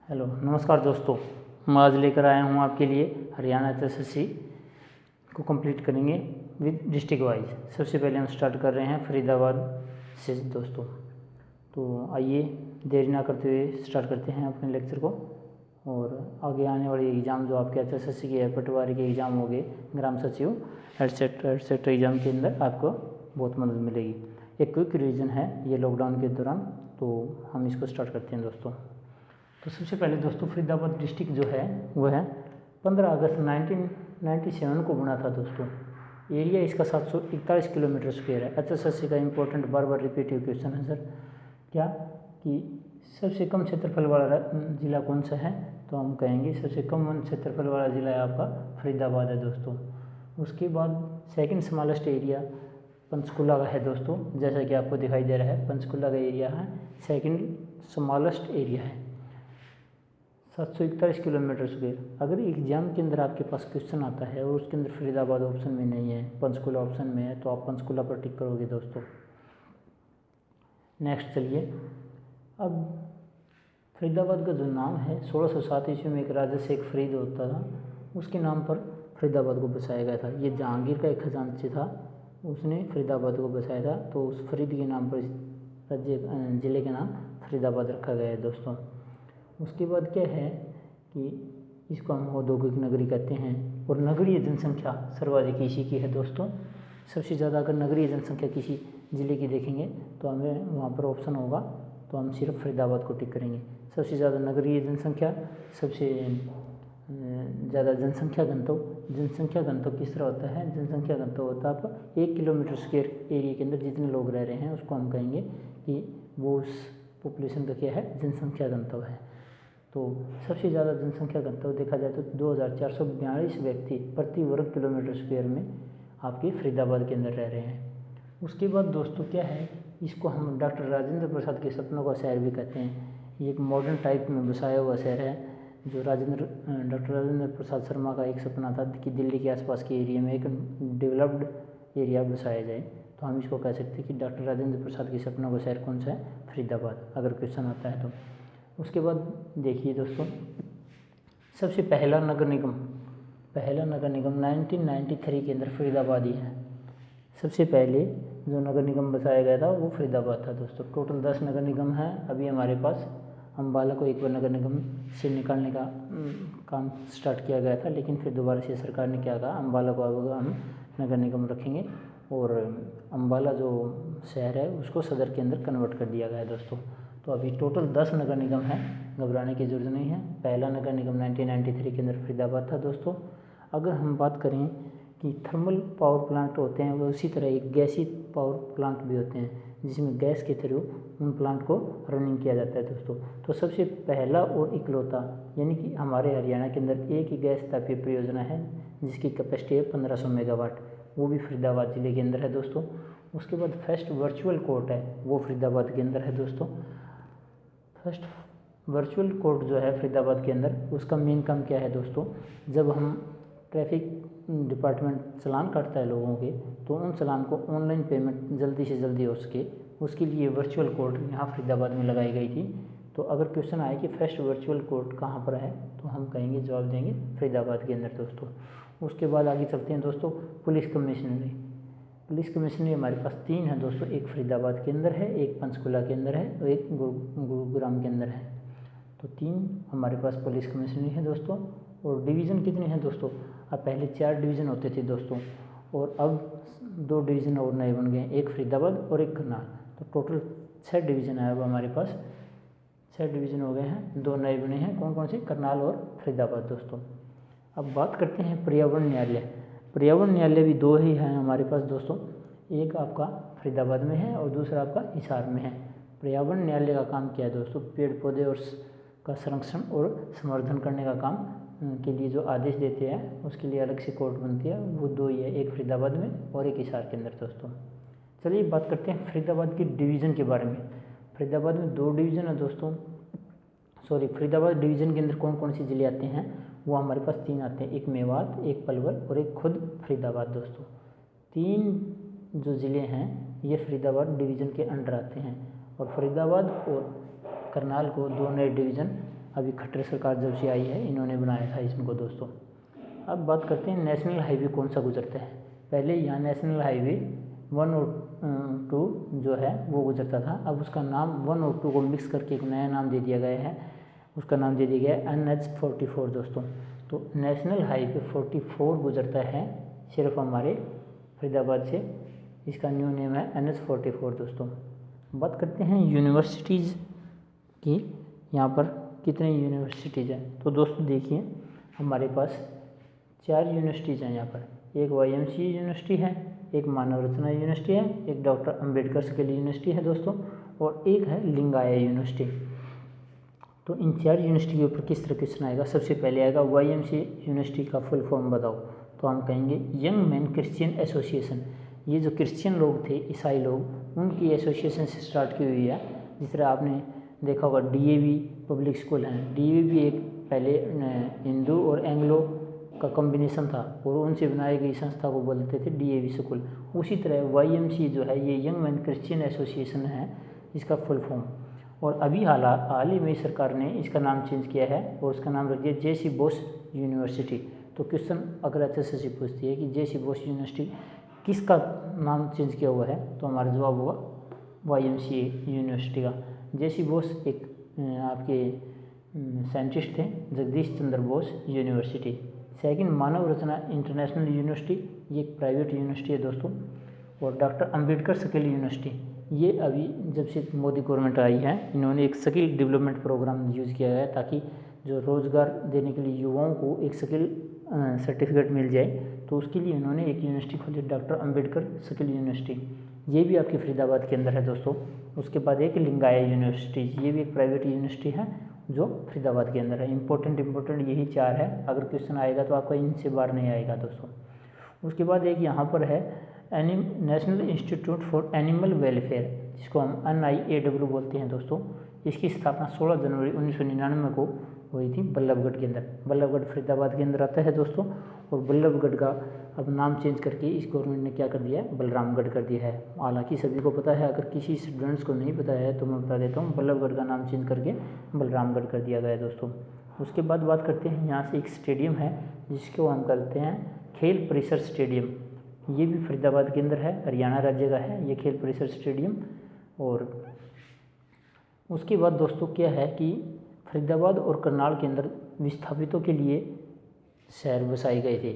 Hello नमस्कार दोस्तों, मैं आज लेकर आया हूँ आपके लिए हरियाणा एसएससी को कंप्लीट करेंगे विद डिस्ट्रिक्ट वाइज। सबसे पहले हम स्टार्ट कर रहे हैं फरीदाबाद से दोस्तों। तो आइए देरी ना करते हुए स्टार्ट करते हैं अपने लेक्चर को। और आगे आने वाले एग्ज़ाम जो आपके एसएससी के पटवारी के एग्ज़ाम हो गए, ग्राम सचिव एटसेट्रा एग्ज़ाम के अंदर आपको बहुत मदद मिलेगी। एक क्विक रिवीजन है ये लॉकडाउन के दौरान, तो हम इसको स्टार्ट करते हैं दोस्तों। तो सबसे पहले दोस्तों फरीदाबाद डिस्ट्रिक्ट जो है वो है 15 अगस्त 1997 को बना था दोस्तों। एरिया इसका 741 किलोमीटर स्क्वायर है। एसएससी का इंपॉर्टेंट बार बार रिपीटिव क्वेश्चन है सर, क्या कि सबसे कम क्षेत्रफल वाला ज़िला कौन सा है, तो हम कहेंगे सबसे कम क्षेत्रफल वाला ज़िला है आपका फरीदाबाद है दोस्तों। उसके बाद सेकंड स्मॉलेस्ट एरिया पंचकुला का है दोस्तों, जैसा कि आपको दिखाई दे रहा है पंचकुला का एरिया है, सेकंड स्मॉलेस्ट एरिया है 741 किलोमीटर स्क्वायर। अगर एग्जाम के अंदर आपके पास क्वेश्चन आता है और उसके अंदर फरीदाबाद ऑप्शन में नहीं है, पंचकुला ऑप्शन में है, तो आप पंचकुला पर टिक करोगे दोस्तों। नेक्स्ट चलिए, अब फरीदाबाद का जो नाम है 1607 ईस्वी में एक राजा शेख फरीद होता था, उसके नाम पर फरीदाबाद को बसाया गया था। ये जहांगीर का एक खजांची था, उसने फरीदाबाद को बसाया था, तो उस फरीद के नाम पर राज्य ज़िले का नाम फरीदाबाद रखा गया है दोस्तों। उसके बाद क्या है कि इसको हम औद्योगिक नगरी कहते हैं। और नगरीय जनसंख्या सर्वाधिक इसी की है दोस्तों। सबसे ज़्यादा अगर नगरीय जनसंख्या किसी ज़िले की देखेंगे तो हमें वहाँ पर ऑप्शन होगा, तो हम सिर्फ फरीदाबाद को टिक करेंगे। सबसे ज़्यादा नगरीय जनसंख्या, सबसे ज़्यादा जनसंख्या घनत्व किस तरह होता है? जनसंख्या घनत्व होता है आपका 1 किलोमीटर स्क्वायर एरिया के अंदर जितने लोग रह रहे हैं उसको हम कहेंगे कि वो उस पॉपुलेशन का क्या है? जनसंख्या घनत्व है। तो सबसे ज़्यादा जनसंख्या घनत्व देखा जाए तो 2442 व्यक्ति प्रति वर्ग किलोमीटर स्क्वायर में आपके फरीदाबाद के अंदर रह रहे हैं। उसके बाद दोस्तों क्या है, इसको हम डॉक्टर राजेंद्र प्रसाद के सपनों का शहर भी कहते हैं। ये एक मॉडर्न टाइप में बसाया हुआ शहर है, जो डॉक्टर राजेंद्र प्रसाद शर्मा का एक सपना था कि दिल्ली के आसपास के एरिया में एक डेवलप्ड एरिया बसाया जाए, तो हम इसको कह सकते हैं कि डॉक्टर राजेंद्र प्रसाद के सपनों का शहर कौन सा है? फरीदाबाद, अगर क्वेश्चन आता है तो। उसके बाद देखिए दोस्तों, सबसे पहला नगर निगम 1993 के अंदर फरीदाबाद ही है। सबसे पहले जो नगर निगम बसाया गया था वो फरीदाबाद था दोस्तों। टोटल 10 नगर निगम है अभी हमारे पास। अम्बाला को एक बार नगर निगम से निकालने का काम स्टार्ट किया गया था, लेकिन फिर दोबारा से सरकार ने क्या कहा, अम्बाला को अब हम नगर निगम रखेंगे और अम्बाला जो शहर है उसको सदर के अंदर कन्वर्ट कर दिया गया है दोस्तों। तो अभी टोटल 10 नगर निगम है, घबराने की जरूरत नहीं है। पहला नगर निगम 1993 के अंदर फरीदाबाद था दोस्तों। अगर हम बात करें कि थर्मल पावर प्लांट होते हैं, वो उसी तरह एक गैसीय पावर प्लांट भी होते हैं जिसमें गैस के थ्रू उन प्लांट को रनिंग किया जाता है दोस्तों। तो सबसे पहला और इकलौता, यानी कि हमारे हरियाणा के अंदर एक ही गैस तापीय परियोजना है जिसकी कैपेसिटी है 1500 मेगावाट, वो भी फरीदाबाद ज़िले के अंदर है दोस्तों। उसके बाद फर्स्ट वर्चुअल कोर्ट है, वो फरीदाबाद के अंदर है दोस्तों। फर्स्ट वर्चुअल कोर्ट जो है फरीदाबाद के अंदर, उसका मेन काम क्या है दोस्तों, जब हम ट्रैफिक डिपार्टमेंट चालान काटता है लोगों के, तो उन चालान को ऑनलाइन पेमेंट जल्दी से जल्दी हो सके, उसके लिए वर्चुअल कोर्ट यहाँ फरीदाबाद में लगाई गई थी। तो अगर क्वेश्चन आए कि फर्स्ट वर्चुअल कोर्ट कहाँ पर है, तो हम कहेंगे, जवाब देंगे फरीदाबाद के अंदर दोस्तों। उसके बाद आगे चलते हैं दोस्तों, पुलिस कमिश्नरी हमारे पास 3 है दोस्तों। एक फरीदाबाद के अंदर है, एक पंचकुला के अंदर है और एक गुरुग्राम के अंदर है। तो 3 हमारे पास पुलिस कमिश्नरी है दोस्तों। और डिवीज़न कितने हैं दोस्तों? अब पहले 4 डिवीज़न होते थे दोस्तों, और अब 2 डिवीज़न और नए बन गए, एक फरीदाबाद और एक करनाल। तो टोटल 6 डिवीज़न है अब हमारे पास, 6 डिवीज़न हो गए हैं, 2 नए बने हैं। कौन कौन से? करनाल और फरीदाबाद दोस्तों। अब बात करते हैं पर्यावरण न्यायालय भी 2 ही हैं हमारे पास दोस्तों। एक आपका फरीदाबाद में है और दूसरा आपका हिसार में है। पर्यावरण न्यायालय का काम क्या है दोस्तों? पेड़ पौधे और का संरक्षण और संवर्धन करने का काम के लिए जो आदेश देते हैं उसके लिए अलग से कोर्ट बनती है, वो 2 ही है, एक फरीदाबाद में और एक हिसार के अंदर दोस्तों। चलिए बात करते हैं फरीदाबाद की डिवीज़न के बारे में। फरीदाबाद में 2 डिवीज़न है दोस्तों। फरीदाबाद डिवीज़न के अंदर कौन कौन से ज़िले आते हैं? वो हमारे पास 3 आते हैं, एक मेवात, एक पलवल और एक खुद फरीदाबाद दोस्तों। 3 जो ज़िले हैं ये फरीदाबाद डिवीज़न के अंडर आते हैं। और फरीदाबाद और करनाल को 2 नए डिवीज़न अभी खट्टर सरकार जब से आई है इन्होंने बनाया था इसको दोस्तों। अब बात करते हैं नेशनल हाईवे कौन सा गुजरता है। पहले यहाँ नेशनल हाईवे 1 और 2 जो है वो गुजरता था, अब उसका नाम 1 और 2 को मिक्स करके एक नया नाम दे दिया गया है, उसका नाम दे दिया गया है NH44 दोस्तों। तो नेशनल हाईवे 44 गुजरता है सिर्फ हमारे फरीदाबाद से, इसका न्यू नेम है NH44 दोस्तों। बात करते हैं यूनिवर्सिटीज़ की, यहाँ पर कितने यूनिवर्सिटीज़ हैं। तो दोस्तों देखिए हमारे पास 4 यूनिवर्सिटीज़ हैं यहाँ पर, एक YMCA यूनिवर्सिटी है, एक मानव रत्ना यूनिवर्सिटी है, एक डॉक्टर अंबेडकर स्किल यूनिवर्सिटी है दोस्तों, और एक है लिंगाया यूनिवर्सिटी। तो इन 4 यूनिवर्सिटी के ऊपर किस तरह क्वेश्चन आएगा। सबसे पहले आएगा YMCA यूनिवर्सिटी का फुल फॉर्म बताओ, तो हम कहेंगे यंग मैन क्रिश्चियन एसोसिएशन। ये जो क्रिश्चियन लोग थे, ईसाई लोग, उनकी एसोसिएशन से स्टार्ट की हुई है। जिस तरह आपने देखा होगा DAV पब्लिक स्कूल है, DAV एक पहले हिंदू और एंग्लो का कॉम्बिनेशन था और उनसे बनाई गई संस्था को बोलते थे DAV स्कूल। उसी तरह YMCA जो है ये यंग मैन क्रिश्चियन एसोसिएशन है, इसका फुल फॉर्म। और अभी हाल ही में सरकार ने इसका नाम चेंज किया है और उसका नाम रख दिया JC बोस यूनिवर्सिटी। तो क्वेश्चन अगर अच्छे से पूछती है कि JC बोस यूनिवर्सिटी किसका नाम चेंज किया हुआ है, तो हमारा जवाब होगा YMCA यूनिवर्सिटी का। JC बोस एक आपके साइंटिस्ट थे, जगदीश चंद्र बोस यूनिवर्सिटी। सेकंड मानव रत्ना इंटरनेशनल यूनिवर्सिटी, ये एक प्राइवेट यूनिवर्सिटी है दोस्तों। और डॉक्टर अंबेडकर स्किल यूनिवर्सिटी, ये अभी जब से मोदी गवर्नमेंट आई है इन्होंने एक स्किल डेवलपमेंट प्रोग्राम यूज़ किया है ताकि जो रोज़गार देने के लिए युवाओं को एक स्किल सर्टिफिकेट मिल जाए, तो उसके लिए उन्होंने एक यूनिवर्सिटी खोली, डॉक्टर अंबेडकर स्किल यूनिवर्सिटी। ये भी आपके फरीदाबाद के अंदर है दोस्तों। उसके बाद एक लिंगाया यूनिवर्सिटी, ये भी एक प्राइवेट यूनिवर्सिटी है जो फरीदाबाद के अंदर है। इंपॉर्टेंट यही 4 है, अगर क्वेश्चन आएगा तो आपका इनसे बाहर नहीं आएगा दोस्तों। उसके बाद एक यहाँ पर है national institute for animal welfare, जिसको हम NIAW बोलते हैं दोस्तों। इसकी स्थापना 16 जनवरी 1999 को हुई थी बल्लभगढ़ के अंदर। बल्लभगढ़ फरीदाबाद के अंदर आता है दोस्तों। और बल्लभगढ़ का अब नाम चेंज करके इस गवर्नमेंट ने क्या कर दिया है, बलरामगढ़ कर दिया है। हालांकि सभी को पता है, अगर किसी स्टूडेंट्स को नहीं पता है तो मैं बता देता हूँ, बल्लभगढ़ का नाम चेंज करके बलरामगढ़ कर दिया गया है दोस्तों। उसके बाद बात करते हैं यहाँ से एक स्टेडियम है जिसको हम कहते हैं खेल परिसर स्टेडियम। ये भी फरीदाबाद के अंदर है, हरियाणा राज्य का है ये खेल परिसर स्टेडियम। और उसके बाद दोस्तों क्या है कि फरीदाबाद और करनाल के अंदर विस्थापितों के लिए शहर बसाए गए थे।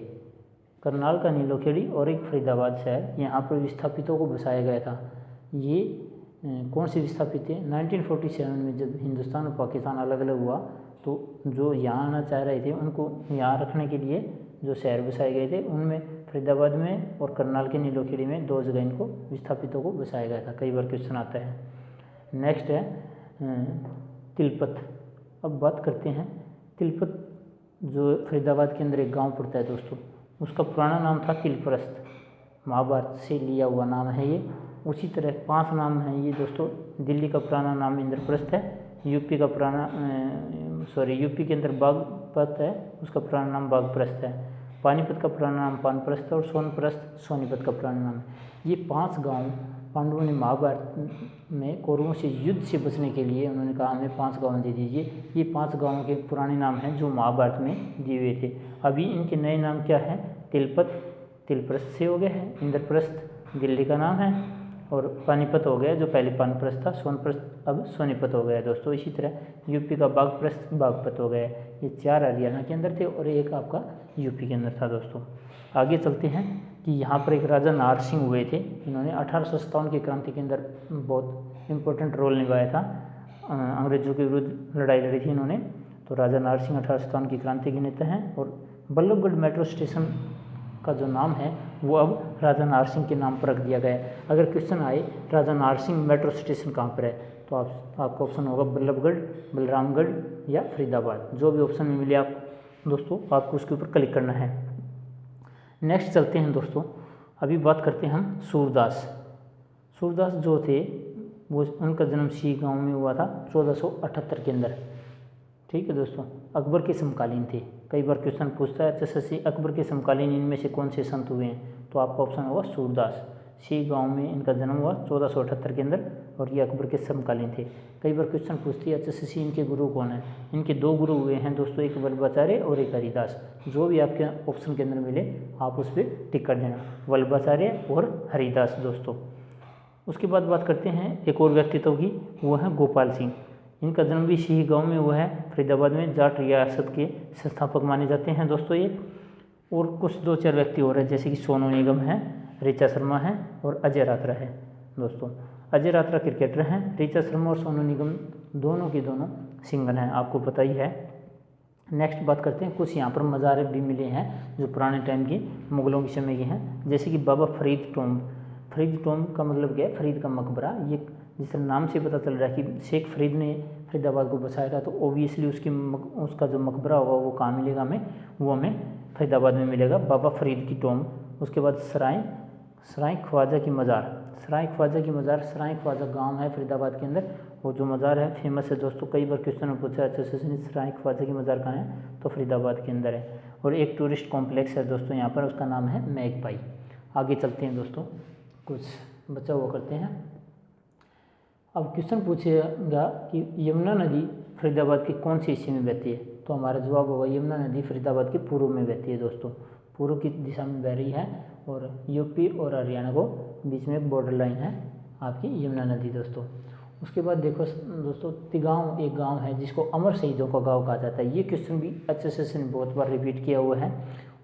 करनाल का नीलोखेड़ी और एक फरीदाबाद शहर, यहाँ पर विस्थापितों को बसाया गया था। ये कौन से विस्थापित थे, 1947 में जब हिंदुस्तान और पाकिस्तान अलग अलग हुआ तो जो यहाँ आना चाह रहे थे उनको यहाँ रखने के लिए जो शहर बसाए गए थे, उनमें फरीदाबाद में और करनाल के नीलोखेड़ी में 2 जगह इनको विस्थापितों को बसाया गया था। कई बार क्वेश्चन आता है। नेक्स्ट है तिलपत। अब बात करते हैं तिलपत, जो फरीदाबाद के अंदर एक गांव पड़ता है दोस्तों, उसका पुराना नाम था तिलपरस्त, महाभारत से लिया हुआ नाम है ये। उसी तरह 5 नाम हैं ये दोस्तों। दिल्ली का पुराना नाम इंद्रप्रस्थ है, यूपी के अंदर बागपत है, उसका पुराना नाम बागप्रस्थ है। पानीपत का पुराना नाम पानप्रस्थ है और सोनप्रस्थ सोनीपत का पुराना नाम है। ये 5 गांव पांडवों ने महाभारत में कौरवों से युद्ध से बचने के लिए उन्होंने कहा हमें 5 गांव दे दीजिए। ये 5 गांवों के पुराने नाम हैं जो महाभारत में दिए हुए थे। अभी इनके नए नाम क्या है, तिलपत तिलप्रस्थ से हो गया है, इंद्रप्रस्थ दिल्ली का नाम है, और पानीपत हो गया जो पहले पानप्रस्थ था, सोनप्रस्थ अब सोनीपत हो गया दोस्तों। इसी तरह यूपी का बागप्रस्थ बागपत हो गया। ये 4 हरियाणा के अंदर थे और एक आपका यूपी के अंदर था दोस्तों। आगे चलते हैं कि यहाँ पर एक राजा नाहर सिंह हुए थे। इन्होंने 1857 की क्रांति के अंदर बहुत इम्पोर्टेंट रोल निभाया था, अंग्रेजों के विरुद्ध लड़ाई लड़ी थी इन्होंने। तो राजा नाहर सिंह 1857 की क्रांति के नेता हैं। और बल्लभगढ़ मेट्रो स्टेशन का जो नाम है वो अब राजा नाहर सिंह के नाम पर रख दिया गया है। अगर क्वेश्चन आए राजा नाहर सिंह मेट्रो स्टेशन कहाँ पर है, तो आपका ऑप्शन होगा बल्लभगढ़, बलरामगढ़ या फरीदाबाद। जो भी ऑप्शन में मिले आप दोस्तों आपको उसके ऊपर क्लिक करना है। नेक्स्ट चलते हैं दोस्तों, अभी बात करते हैं हम सूरदास। सूरदास जो थे वो उनका जन्म सी गांव में हुआ था 1478 के अंदर। ठीक है दोस्तों, अकबर के समकालीन थे। कई बार क्वेश्चन पूछता है जैसे अकबर के समकालीन इनमें से कौन से संत हुए हैं, तो आपका ऑप्शन होगा सूरदास। सी गांव में इनका जन्म हुआ 1478 के अंदर, और ये अकबर के समकालीन थे। कई बार क्वेश्चन पूछती है HSSC इनके गुरु कौन है। इनके 2 गुरु हुए हैं दोस्तों, एक वल्लभाचार्य और एक हरिदास। जो भी आपके ऑप्शन के अंदर मिले आप उस पर टिक कर देना, वल्लभाचार्य और हरिदास दोस्तों। उसके बाद बात करते हैं एक और व्यक्तित्व की, वो है गोपाल सिंह। इनका जन्म भी सिही गांव में हुआ है, फरीदाबाद में। जाट रियासत के संस्थापक माने जाते हैं दोस्तों ये। और कुछ 2-4 व्यक्ति और हैं, जैसे कि सोनू निगम है, ऋचा शर्मा है और अजय रात्रा है दोस्तों। अजय रात्रा क्रिकेटर हैं, ऋचा शर्मा और सोनू निगम दोनों के दोनों सिंगर हैं, आपको पता ही है। नेक्स्ट बात करते हैं, कुछ यहाँ पर मज़ार भी मिले हैं जो पुराने टाइम के मुगलों के समय के हैं, जैसे कि बाबा फरीद टॉम्ब। फरीद टॉम्ब का मतलब क्या है, फरीद का मकबरा। ये जिस नाम से पता चल रहा है कि शेख फरीद ने फरीदाबाद को बसाया था, तो ओबियसली उसका जो मकबरा होगा वो कहाँ मिलेगा हमें, वो हमें फरीदाबाद में मिलेगा, बाबा फरीद की टॉम्ब। उसके बाद सराय ख्वाजा की मज़ार। सराय ख्वाजा गांव है फरीदाबाद के अंदर, वो जो मज़ार है फेमस है दोस्तों। कई बार क्वेश्चन में पूछा HSSC ने सराय ख्वाजा की मज़ार कहाँ है, तो फरीदाबाद के अंदर है। और एक टूरिस्ट कॉम्प्लेक्स है दोस्तों यहाँ पर, उसका नाम है मैगपाई। आगे चलते हैं दोस्तों, कुछ बचा हुआ करते हैं। अब क्वेश्चन पूछेगा कि यमुना नदी फरीदाबाद के कौन से हिस्से में बहती है, तो हमारा जवाब होगा यमुना नदी फरीदाबाद के पूर्व में बहती है दोस्तों। पूर्व की दिशा में बह रही है, और यूपी और हरियाणा को बीच में एक बॉर्डर लाइन है आपकी यमुना नदी दोस्तों। उसके बाद देखो दोस्तों, तिगांव एक गांव है जिसको अमर शहीदों का गांव कहा जाता है। ये क्वेश्चन भी HSSC ने बहुत बार रिपीट किया हुआ है,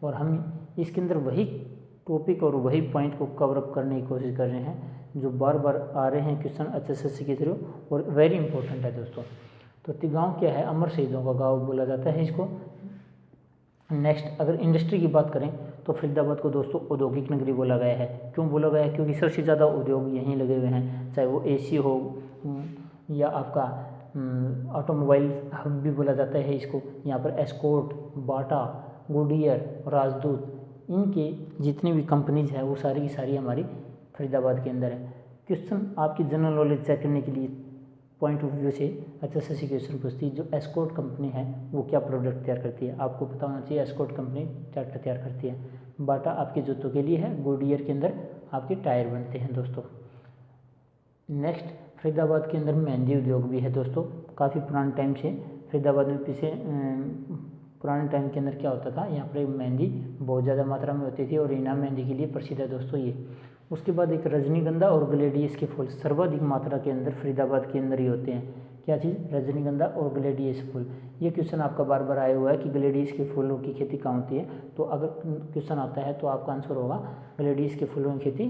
और हम इसके अंदर वही टॉपिक और वही पॉइंट को कवर अप करने की कोशिश कर रहे हैं जो बार बार आ रहे हैं क्वेश्चन HSSC के थ्रू, और वेरी इंपॉर्टेंट है दोस्तों। तो तिगांव क्या है, अमर शहीदों का गांव बोला जाता है इसको। नेक्स्ट अगर इंडस्ट्री की बात करें तो फरीदाबाद को दोस्तों औद्योगिक नगरी बोला गया है। क्यों बोला गया है, क्योंकि सबसे ज़्यादा उद्योग यहीं लगे हुए हैं, चाहे वो AC हो या आपका ऑटोमोबाइल हब भी बोला जाता है इसको। यहाँ पर एस्कॉर्ट, बाटा, गुडियर, राजदूत, इनके जितनी भी कंपनीज हैं वो सारी की सारी हमारी फरीदाबाद के अंदर है। क्वेश्चन आपकी जनरल नॉलेज चेक करने के लिए पॉइंट ऑफ व्यू से HSSC क्वेश्चन पूछती है, जो एस्कॉर्ट कंपनी है वो क्या प्रोडक्ट तैयार करती है। आपको पता होना चाहिए एस्कॉर्ट कंपनी ट्रैक्टर तैयार करती है। बाटा आपके जूतों के लिए है, गुडियर के अंदर आपके टायर बनते हैं दोस्तों। नेक्स्ट फरीदाबाद के अंदर मेहंदी उद्योग भी है दोस्तों। काफ़ी पुराने टाइम से फरीदाबाद में पुराने टाइम के अंदर क्या होता था, यहाँ पर मेहंदी बहुत ज़्यादा मात्रा में होती थी, और रीना मेहंदी के लिए प्रसिद्ध है दोस्तों ये। उसके बाद एक रजनीगंधा और ग्लेडियस के फूल सर्वाधिक मात्रा के अंदर फरीदाबाद के अंदर ही होते हैं। क्या चीज़, रजनीगंधा और ग्लेडियस फूल। ये क्वेश्चन आपका बार बार आया हुआ है कि ग्लेडियस के फूलों की खेती कहाँ होती है, तो अगर क्वेश्चन आता है तो आपका आंसर होगा ग्लेडियस के फूलों की खेती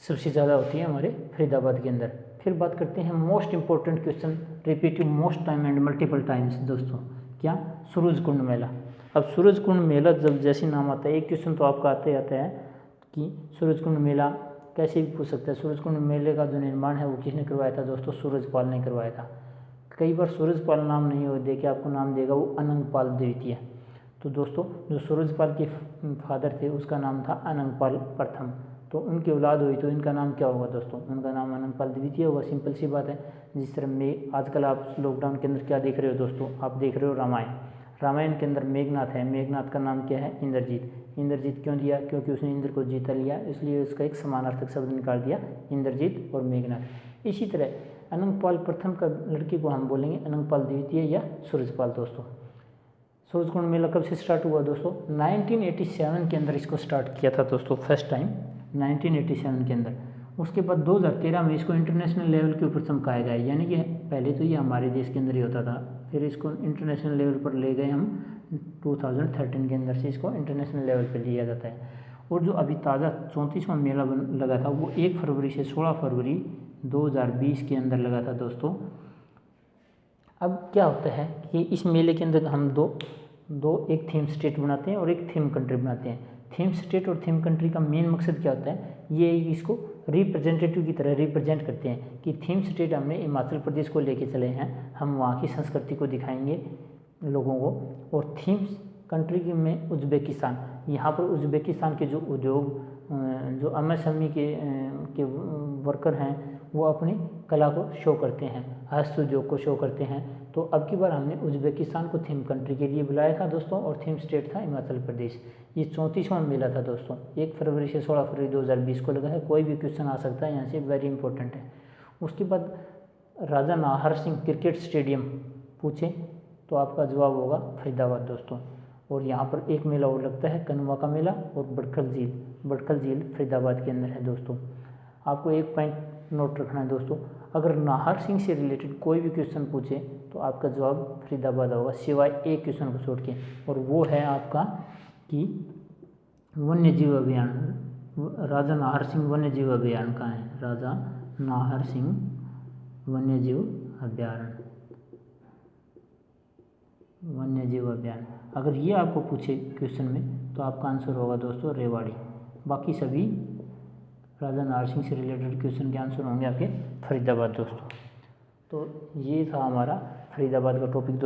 सबसे ज़्यादा होती है हमारे फरीदाबाद के अंदर। फिर बात करते हैं most important question, repeated most time and multiple times दोस्तों, क्या, सूरज कुंड मेला। अब सूरज कुंड मेला जब जैसे नाम आता है, एक क्वेश्चन तो आपका आते आता है कि सूरज कुंड मेला कैसे भी पूछ सकता है। सूरज कुंड मेले का जो निर्माण है वो किसने करवाया था दोस्तों, सूरजपाल ने करवाया था। कई बार सूरजपाल नाम नहीं हो दे के आपको नाम देगा वो अनंगपाल द्वितीय। तो दोस्तों जो सूरजपाल के फादर थे उसका नाम था अनंगपाल प्रथम, तो उनकी औलाद हुई तो इनका नाम क्या होगा दोस्तों, उनका नाम अनंगपाल द्वितीय होगा। सिंपल सी बात है। जिस तरह में आजकल आप लॉकडाउन के अंदर क्या देख रहे हो दोस्तों, आप देख रहे हो रामायण। रामायण के अंदर मेघनाथ है, मेघनाथ का नाम क्या है, इंद्रजीत। इंद्रजीत क्यों दिया, क्योंकि उसने इंद्र को जीता लिया, इसलिए उसका एक समानार्थक शब्द निकाल दिया, इंद्रजीत और मेघनाथ। इसी तरह अनंगपाल प्रथम का लड़के को हम बोलेंगे अनंगपाल द्वितीय या सूरजपाल दोस्तों। सूरजकुंड मेला कब से स्टार्ट हुआ दोस्तों, 1987 के अंदर इसको स्टार्ट किया था दोस्तों, फर्स्ट टाइम 1987 के अंदर। उसके बाद 2013 में इसको इंटरनेशनल लेवल के ऊपर चमकाया गया, यानी कि पहले तो ये हमारे देश के अंदर ही होता था, फिर इसको इंटरनेशनल लेवल पर ले गए हम 2013 के अंदर से इसको इंटरनेशनल लेवल पर लिया जाता है। और जो अभी ताज़ा 34वां मेला लगा था वो 1 फरवरी से 16 फरवरी 2020 के अंदर लगा था दोस्तों। अब क्या होता है कि इस मेले के अंदर हम दो एक थीम स्टेट बनाते हैं और एक थीम कंट्री बनाते हैं। थीम स्टेट और थीम कंट्री का मेन मकसद क्या होता है, ये इसको रिप्रेजेंटेटिव की तरह रिप्रेजेंट करते हैं कि थीम स्टेट हमने हिमाचल प्रदेश को लेके चले हैं, हम वहाँ की संस्कृति को दिखाएंगे लोगों को। और थीम कंट्री में उज्बेकिस्तान, यहाँ पर उज्बेकिस्तान के जो उद्योग जो MSME के वर्कर हैं वो अपनी कला को शो करते हैं, हस्त उद्योग को शो करते हैं। तो अब की बार हमने उज्बेकिस्तान को थीम कंट्री के लिए बुलाया था दोस्तों, और थीम स्टेट था हिमाचल प्रदेश। ये 34वां मेला था दोस्तों, 1 फरवरी से 16 फरवरी 2020 को लगा है। कोई भी क्वेश्चन आ सकता है यहाँ से, वेरी इंपॉर्टेंट है। उसके बाद राजा नाहर सिंह क्रिकेट स्टेडियम पूछे तो आपका जवाब होगा फरीदाबाद दोस्तों। और यहाँ पर एक मेला और लगता है, कनवा का मेला और बड़खल झील फरीदाबाद के अंदर है दोस्तों। आपको एक पॉइंट नोट रखना है दोस्तों, अगर नाहर सिंह से रिलेटेड कोई भी क्वेश्चन पूछे तो आपका जवाब फरीदाबाद होगा, सिवाय एक क्वेश्चन को छोड़ के, और वो है आपका कि वन्य जीव अभियान, राजा नाहर सिंह वन्य जीव अभियान कहाँ है, राजा नाहर सिंह वन्य जीव अभ्यारण्य। अगर ये आपको पूछे क्वेश्चन में तो आपका आंसर होगा दोस्तों रेवाड़ी। बाकी सभी राजा नाहर सिंह से रिलेटेड क्वेश्चन के आंसर होंगे आपके फरीदाबाद दोस्तों। तो ये था हमारा फरीदाबाद का टॉपिक दोस्तों।